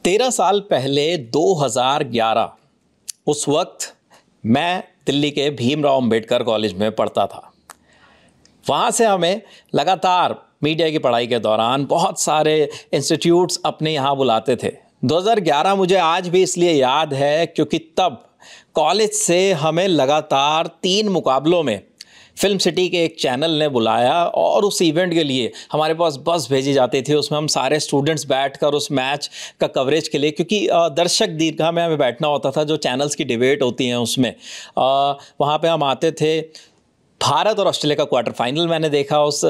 13 साल पहले 2011 उस वक्त मैं दिल्ली के भीमराव अंबेडकर कॉलेज में पढ़ता था। वहाँ से हमें लगातार मीडिया की पढ़ाई के दौरान बहुत सारे इंस्टीट्यूट्स अपने यहाँ बुलाते थे। 2011 मुझे आज भी इसलिए याद है क्योंकि तब कॉलेज से हमें लगातार 3 मुकाबलों में फिल्म सिटी के एक चैनल ने बुलाया और उस इवेंट के लिए हमारे पास बस भेजी जाती थी। उसमें हम सारे स्टूडेंट्स बैठकर उस मैच का कवरेज के लिए, क्योंकि दर्शक दीर्घा में हमें बैठना होता था, जो चैनल्स की डिबेट होती हैं उसमें वहाँ पे हम आते थे। भारत और ऑस्ट्रेलिया का क्वार्टर फाइनल मैंने देखा उस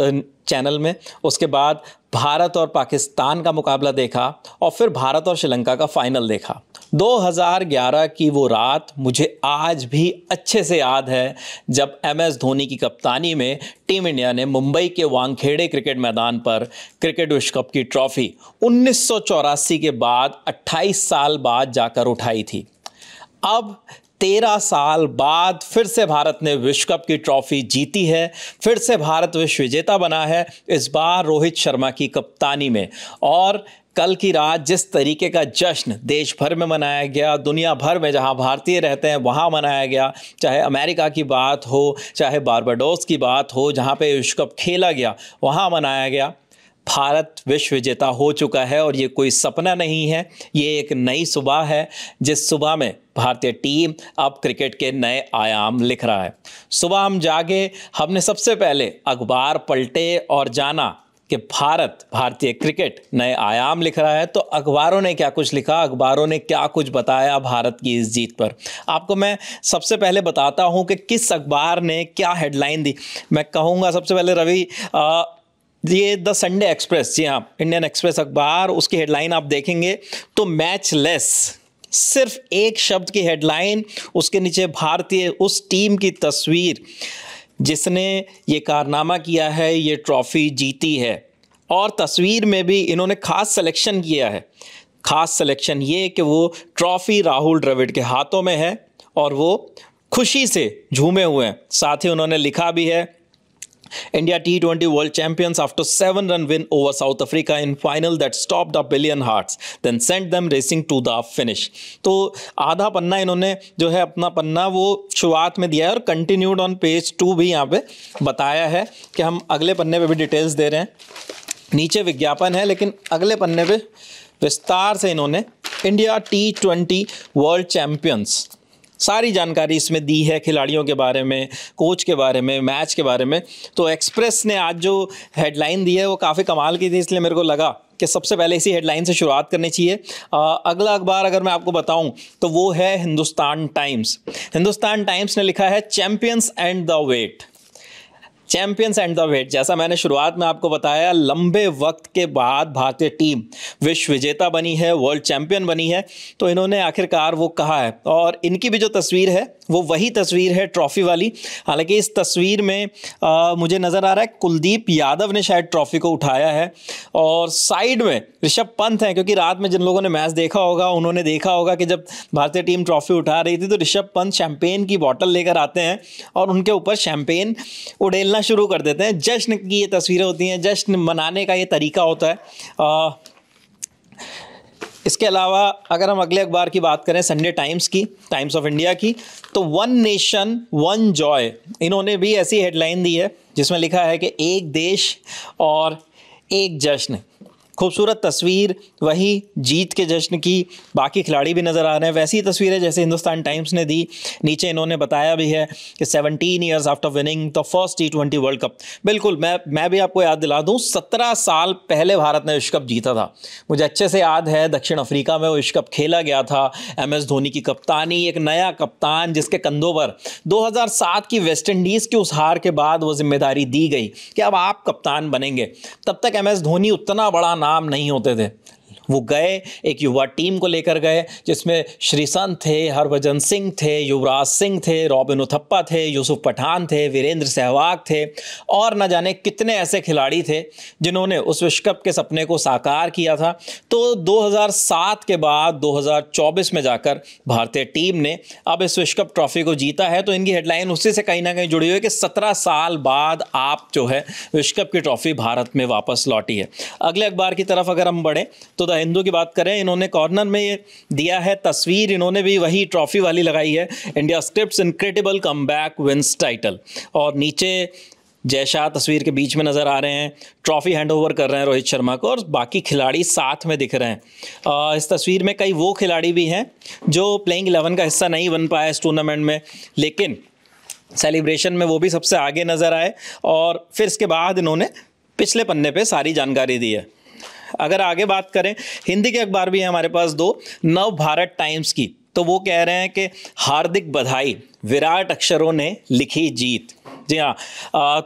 चैनल में। उसके बाद भारत और पाकिस्तान का मुकाबला देखा और फिर भारत और श्रीलंका का फाइनल देखा। 2011 की वो रात मुझे आज भी अच्छे से याद है, जब MS धोनी की कप्तानी में टीम इंडिया ने मुंबई के वानखेड़े क्रिकेट मैदान पर क्रिकेट विश्व कप की ट्रॉफी 1984 के बाद 28 साल बाद जाकर उठाई थी। अब 13 साल बाद फिर से भारत ने विश्व कप की ट्रॉफी जीती है, फिर से भारत विश्व विजेता बना है, इस बार रोहित शर्मा की कप्तानी में। और कल की रात जिस तरीके का जश्न देश भर में मनाया गया, दुनिया भर में जहां भारतीय रहते हैं वहां मनाया गया, चाहे अमेरिका की बात हो, चाहे बारबाडोस की बात हो, जहां पे विश्व कप खेला गया वहां मनाया गया। भारत विश्व विजेता हो चुका है और ये कोई सपना नहीं है, ये एक नई सुबह है, जिस सुबह में भारतीय टीम अब क्रिकेट के नए आयाम लिख रहा है। सुबह हम जागे, हमने सबसे पहले अखबार पलटे और जाना कि भारतीय क्रिकेट नए आयाम लिख रहा है। तो अखबारों ने क्या कुछ लिखा, अखबारों ने क्या कुछ बताया भारत की इस जीत पर, आपको मैं सबसे पहले बताता हूं कि किस अखबार ने क्या हेडलाइन दी। मैं कहूँगा सबसे पहले रवि, ये द संडे एक्सप्रेस, जी हाँ, इंडियन एक्सप्रेस अखबार, उसकी हेडलाइन आप देखेंगे तो मैच लेस, सिर्फ एक शब्द की हेडलाइन, उसके नीचे भारतीय उस टीम की तस्वीर जिसने ये कारनामा किया है, ये ट्रॉफी जीती है। और तस्वीर में भी इन्होंने खास सिलेक्शन किया है। खास सिलेक्शन ये कि वो ट्रॉफी राहुल द्रविड़ के हाथों में है और वो खुशी से झूमे हुए हैं। साथ ही उन्होंने लिखा भी है, India T20 World Champions after 7-run win over South Africa in final that stopped a billion hearts, then sent them racing to the finish। तो आधा पन्ना इन्होंने जो है अपना पन्ना वो शुरुआत में दिया है और कंटिन्यूड ऑन पेज 2 भी यहाँ पे बताया है कि हम अगले पन्ने पे भी डिटेल्स दे रहे हैं। नीचे विज्ञापन है, लेकिन अगले पन्ने पे विस्तार से इन्होंने इंडिया T20 वर्ल्ड चैम्पियंस सारी जानकारी इसमें दी है, खिलाड़ियों के बारे में, कोच के बारे में, मैच के बारे में। तो एक्सप्रेस ने आज जो हेडलाइन दी है वो काफ़ी कमाल की थी, इसलिए मेरे को लगा कि सबसे पहले इसी हेडलाइन से शुरुआत करनी चाहिए। अगला अखबार अगर मैं आपको बताऊं तो वो है हिंदुस्तान टाइम्स। हिंदुस्तान टाइम्स ने लिखा है champions end the wait. Champions end the wait, जैसा मैंने शुरुआत में आपको बताया, लंबे वक्त के बाद भारतीय टीम विश्व विजेता बनी है, वर्ल्ड चैंपियन बनी है। तो इन्होंने आखिरकार वो कहा है, और इनकी भी जो तस्वीर है वो वही तस्वीर है ट्रॉफी वाली। हालांकि इस तस्वीर में मुझे नज़र आ रहा है कुलदीप यादव ने शायद ट्रॉफी को उठाया है और साइड में ऋषभ पंत हैं, क्योंकि रात में जिन लोगों ने मैच देखा होगा उन्होंने देखा होगा कि जब भारतीय टीम ट्रॉफी उठा रही थी तो ऋषभ पंत शैंपेन की बॉटल लेकर आते हैं और उनके ऊपर शैंपेन उड़ेलना शुरू कर देते हैं। जश्न की ये तस्वीरें होती हैं, जश्न मनाने का ये तरीका होता है। इसके अलावा अगर हम अगले अखबार की बात करें, संडे टाइम्स की, टाइम्स ऑफ इंडिया की, तो वन नेशन वन जॉय, इन्होंने भी ऐसी हेडलाइन दी है जिसमें लिखा है कि एक देश और एक जश्न। खूबसूरत तस्वीर, वही जीत के जश्न की, बाकी खिलाड़ी भी नज़र आ रहे हैं, वैसी तस्वीरें जैसे हिंदुस्तान टाइम्स ने दी। नीचे इन्होंने बताया भी है कि 17 years after winning the first T20 world cup. बिल्कुल, मैं भी आपको याद दिला दूं, 17 साल पहले भारत ने विश्व कप जीता था। मुझे अच्छे से याद है, दक्षिण अफ्रीका में वो विश्व कप खेला गया था। MS धोनी की कप्तानी, एक नया कप्तान जिसके कंधों पर 2007 की वेस्ट इंडीज़ की उस हार के बाद वो जिम्मेदारी दी गई कि अब आप कप्तान बनेंगे। तब तक MS धोनी उतना बड़ा नाम नहीं होते थे। वो गए, एक युवा टीम को लेकर गए जिसमें श्रीसंत थे, हरभजन सिंह थे, युवराज सिंह थे, रॉबिन उथप्पा थे, यूसुफ पठान थे, वीरेंद्र सहवाग थे और न जाने कितने ऐसे खिलाड़ी थे जिन्होंने उस विश्व कप के सपने को साकार किया था। तो 2007 के बाद 2024 में जाकर भारतीय टीम ने अब इस विश्व कप ट्रॉफी को जीता है। तो इनकी हेडलाइन उसी से कहीं ना कहीं जुड़ी हुई है कि 17 साल बाद आप जो है विश्व कप की ट्रॉफी भारत में वापस लौटी है। अगले अखबार की तरफ अगर हम बढ़ें तो द द हिंदू की बात करें, इन्होंने कॉर्नर में ये दिया है तस्वीर, इन्होंने भी वही ट्रॉफी वाली लगाई है, India scripts incredible comeback wins title, और नीचे जय शाह तस्वीर के बीच में नज़र आ रहे हैं, ट्रॉफी हैंड ओवर कर रहे हैं रोहित शर्मा को, और बाकी खिलाड़ी साथ में दिख रहे हैं। इस तस्वीर में कई वो खिलाड़ी भी हैं जो प्लेइंग 11 का हिस्सा नहीं बन पाए इस टूर्नामेंट में, लेकिन सेलिब्रेशन में वो भी सबसे आगे नज़र आए, और फिर इसके बाद इन्होंने पिछले पन्ने पे सारी जानकारी दी है। अगर आगे बात करें, हिंदी के अखबार भी हैं हमारे पास दो, नव भारत टाइम्स की, तो वो कह रहे हैं कि हार्दिक बधाई, विराट अक्षरों ने लिखी जीत। जी हाँ,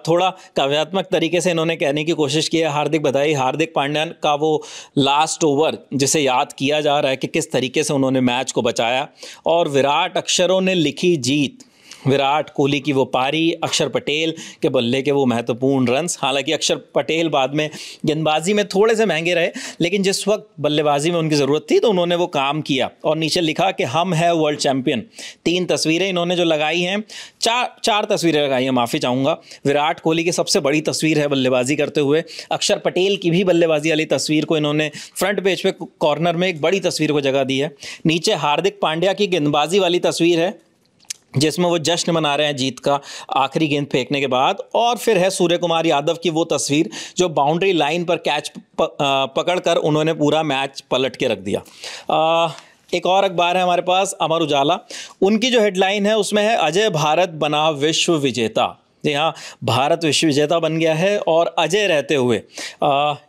थोड़ा काव्यात्मक तरीके से इन्होंने कहने की कोशिश की है, हार्दिक बधाई। हार्दिक पांड्या का वो लास्ट ओवर जिसे याद किया जा रहा है कि किस तरीके से उन्होंने मैच को बचाया, और विराट अक्षरों ने लिखी जीत, विराट कोहली की वो पारी, अक्षर पटेल के बल्ले के वो महत्वपूर्ण रन्स। हालांकि अक्षर पटेल बाद में गेंदबाजी में थोड़े से महंगे रहे, लेकिन जिस वक्त बल्लेबाजी में उनकी ज़रूरत थी तो उन्होंने वो काम किया। और नीचे लिखा कि हम हैं वर्ल्ड चैंपियन। 3 तस्वीरें इन्होंने जो लगाई हैं, चार तस्वीरें लगाई हैं, माफ़ी चाहूँगा। विराट कोहली की सबसे बड़ी तस्वीर है बल्लेबाजी करते हुए, अक्षर पटेल की भी बल्लेबाजी वाली तस्वीर को इन्होंने फ्रंट पेज पे कॉर्नर में एक बड़ी तस्वीर को जगह दी है। नीचे हार्दिक पांड्या की गेंदबाजी वाली तस्वीर है जिसमें वो जश्न मना रहे हैं जीत का आखिरी गेंद फेंकने के बाद, और फिर है सूर्य कुमार यादव की वो तस्वीर जो बाउंड्री लाइन पर कैच पकड़कर उन्होंने पूरा मैच पलट के रख दिया। एक और अखबार है हमारे पास, अमर उजाला, उनकी जो हेडलाइन है उसमें है अजय भारत बना विश्व विजेता। जी हाँ, भारत विश्व विजेता बन गया है और अजय रहते हुए।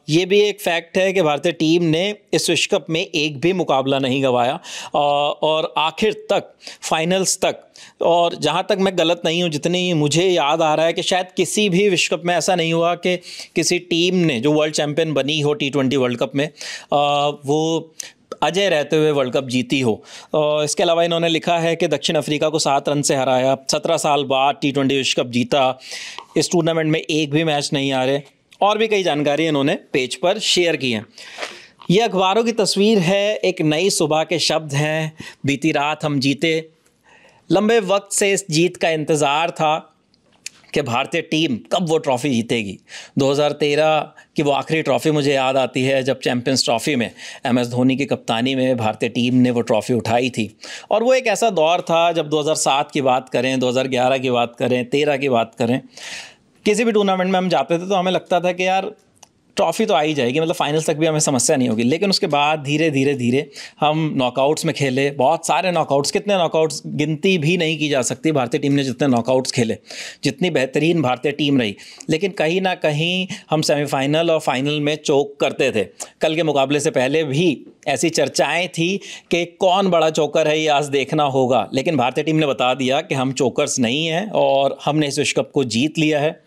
ये भी एक फैक्ट है कि भारतीय टीम ने इस विश्व कप में एक भी मुकाबला नहीं गंवाया, और आखिर तक, फाइनल्स तक, और जहाँ तक मैं गलत नहीं हूँ, जितनी मुझे याद आ रहा है कि शायद किसी भी विश्व कप में ऐसा नहीं हुआ कि किसी टीम ने जो वर्ल्ड चैंपियन बनी हो T20 वर्ल्ड कप में, वो अजय रहते हुए वर्ल्ड कप जीती हो। और इसके अलावा इन्होंने लिखा है कि दक्षिण अफ्रीका को 7 रन से हराया, 17 साल बाद T20 विश्व कप जीता, इस टूर्नामेंट में एक भी मैच नहीं हारे, और भी कई जानकारी इन्होंने पेज पर शेयर की हैं। ये अखबारों की तस्वीर है, एक नई सुबह के शब्द हैं, बीती रात हम जीते। लंबे वक्त से इस जीत का इंतज़ार था कि भारतीय टीम कब वो ट्रॉफ़ी जीतेगी। 2013 की वो आखिरी ट्रॉफ़ी मुझे याद आती है जब चैंपियंस ट्रॉफ़ी में MS धोनी की कप्तानी में भारतीय टीम ने वो ट्रॉफ़ी उठाई थी। और वो एक ऐसा दौर था, जब 2007 की बात करें, 2011 की बात करें, 13 की बात करें, किसी भी टूर्नामेंट में हम जाते थे तो हमें लगता था कि यार ट्रॉफ़ी तो आ ही जाएगी, मतलब फाइनल्स तक भी हमें समस्या नहीं होगी। लेकिन उसके बाद धीरे धीरे हम नॉकआउट्स में खेले, बहुत सारे नॉकआउट्स, कितने नॉकआउट्स गिनती भी नहीं की जा सकती भारतीय टीम ने जितने नॉकआउट्स खेले, जितनी बेहतरीन भारतीय टीम रही। लेकिन कहीं ना कहीं हम सेमीफाइनल और फाइनल में चोक करते थे। कल के मुकाबले से पहले भी ऐसी चर्चाएं थी कि कौन बड़ा चोकर है, ये आज देखना होगा। लेकिन भारतीय टीम ने बता दिया कि हम चोकर्स नहीं हैं और हमने इस विश्व कप को जीत लिया है।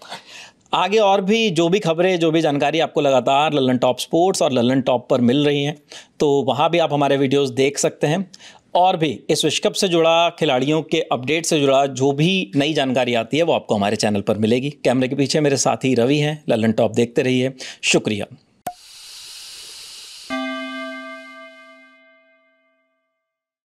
आगे और भी जो भी खबरें, जो भी जानकारी आपको लगातार लल्लन टॉप स्पोर्ट्स और लल्लन टॉप पर मिल रही हैं, तो वहाँ भी आप हमारे वीडियोस देख सकते हैं। और भी इस विश्व कप से जुड़ा, खिलाड़ियों के अपडेट से जुड़ा जो भी नई जानकारी आती है वो आपको हमारे चैनल पर मिलेगी। कैमरे के पीछे मेरे साथी रवि हैं। लल्लन टॉप देखते रहिए। शुक्रिया।